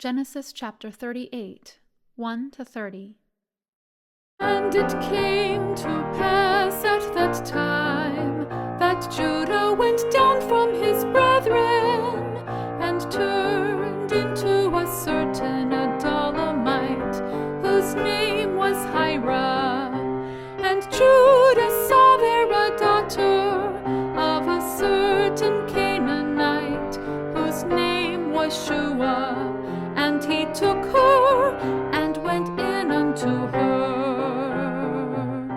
Genesis chapter 38, 1-30. And it came to pass at that time that Judah went down from his brethren and turned into a certain Adullamite, whose name was Hira. And Judah saw there a daughter of a certain Canaanite, whose name was Shua. And he took her and went in unto her.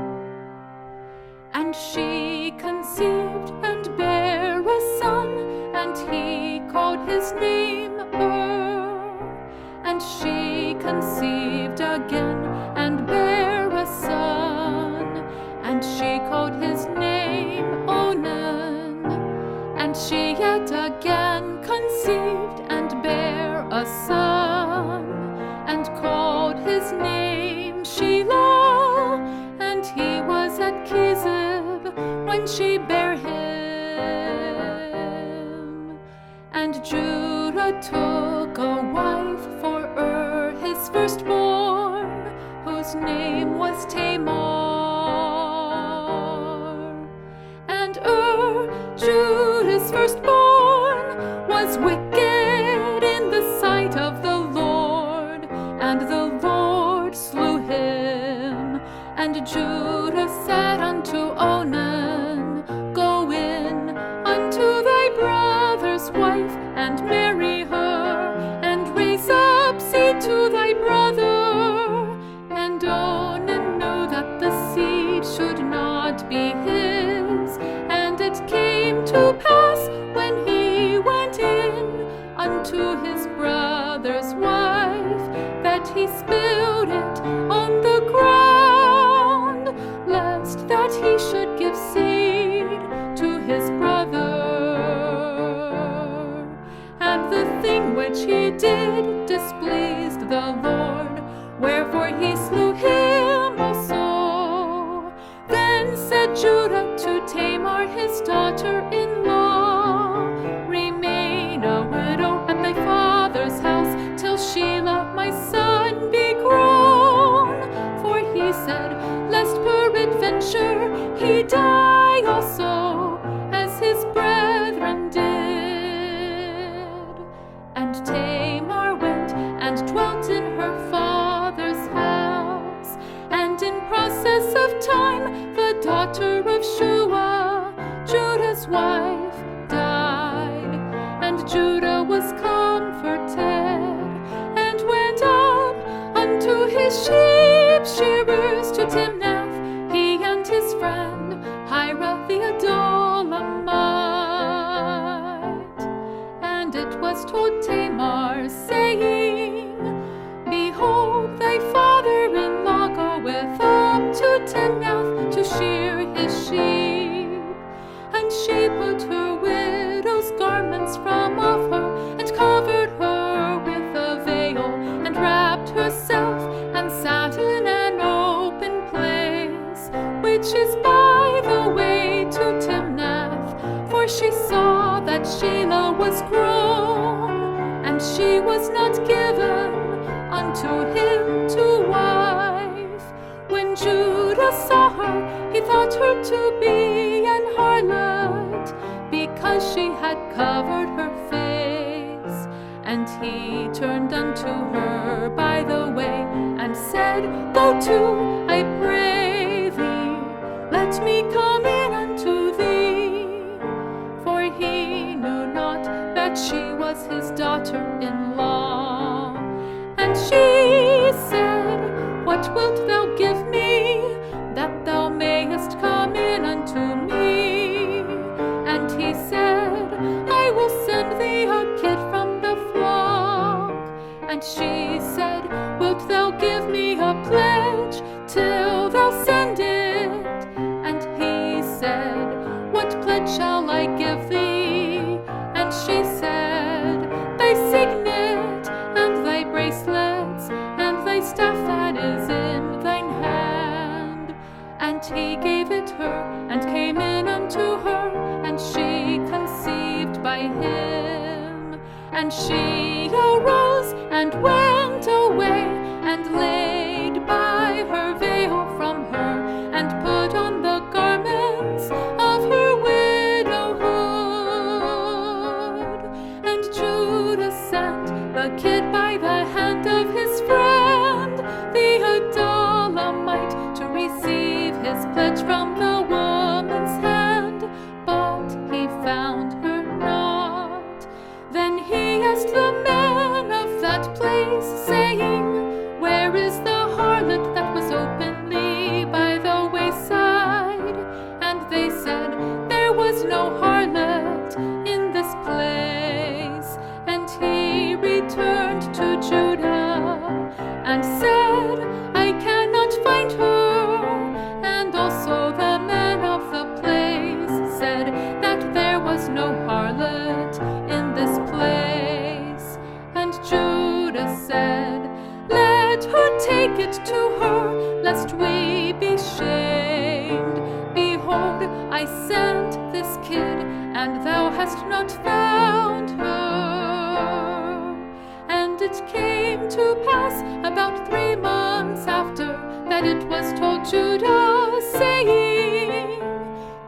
And she conceived and bare a son, and he called his name And she conceived again and bare a son, and she called his name Onan. And she yet again conceived and bare a son, and called his name Shelah. And he was at Kizib when she bare him. And Judah took a wife for his firstborn, whose name was Tamar. And Judah's firstborn, was wicked in the sight of the Lord, and the Lord slew him. And Judah said unto Onan, Go in unto thy brother's wife, and marry her, and raise up seed to thy brother. And Onan knew that the seed should not be his. And it came to pass, when he went in unto his brother's wife, that he spilled it on the ground, lest that he should give seed to his brother. And the thing which he did displeased the Lord, wherefore he slew him also. Then said Judah to Tamar his daughter-in-law, Remain a widow at thy father's house, till Shelah my son be grown. For he said, Lest peradventure he die also, as his brethren did. And Tamar went and dwelt in her father's house. And in process of time the daughter of Shua, Judah's wife, died. And Judah was comforted, and went up unto his sheep shearers to Timnath, he and his friend Hira the Adullamite. And it was told Tamar, saying, Behold, thy father-in-law goeth up to Timnath to shear his sheep. And she put her widow's garments from off her, and covered her with a veil, and wrapped herself, and sat in an open place, which is by the way to Timnath. For she saw that Shelah was grown, and she was not given unto him to wife. When Judah saw her, he thought her to be an harlot, because she had covered her face. And he turned unto her by the way, and said, Go to, I pray thee, let me come in unto thee. For he knew not that she was his daughter-in-law. And she said, What wilt thou give me, that thou mayest come in unto me? And he said, I will send thee a kid from the flock. And she said, Wilt thou give me a pledge till thou send it? And he said, What pledge shall I give thee? And she said, Thy signet, and thy bracelets, and thy staff that is in thine hand. And he gave it her, and came in unto her, and she conceived by him. And she arose and kid by the hand of his friend, the Adullamite, to receive his pledge from the woman's hand. But he found her not. Then he asked the men of that place, saying, Where is the harlot that was openly by the wayside? And they said, There was no harlot in this place. And he returned to Judah and said, I cannot find her. And also the men of the place said that there was no harlot in this place. And Judah said, Let her take it to her, lest we be shamed. Behold, I sent this kid, and thou hast not found her. And it came to pass about 3 months after that it was told Judah, saying,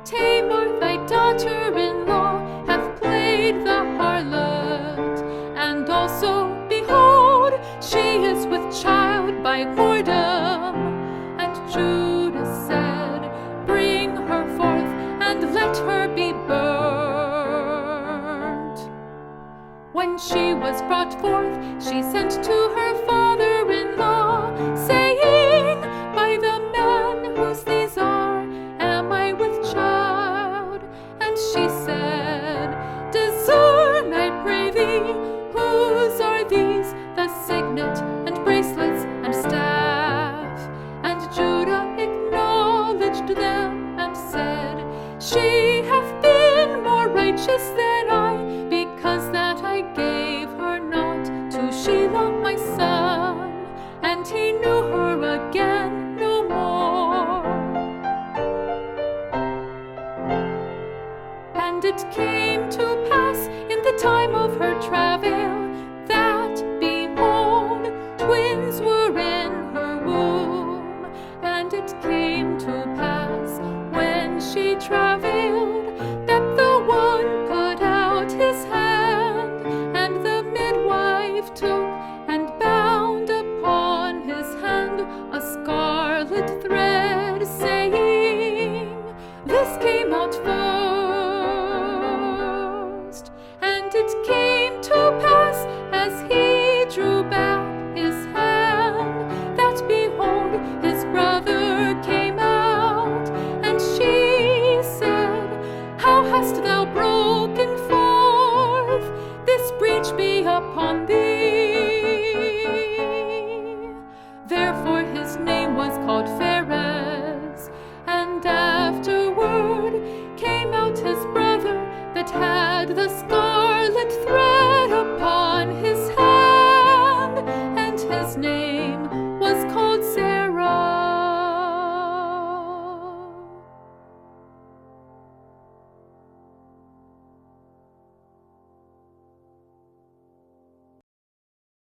Tamar, thy daughter-in-law, hath played the harlot, and also, behold, she is with child by whoredom. And Judah said, Bring her forth, and let her be burned. When she was brought forth, she sent to her father-in-law, saying, By the men whose these are, am I with child? And she said, Discern, I pray thee, whose are these, the signet and bracelets and staff? And Judah acknowledged them and said, She hath been more righteous than I, because that I gave her not to Shelah my son.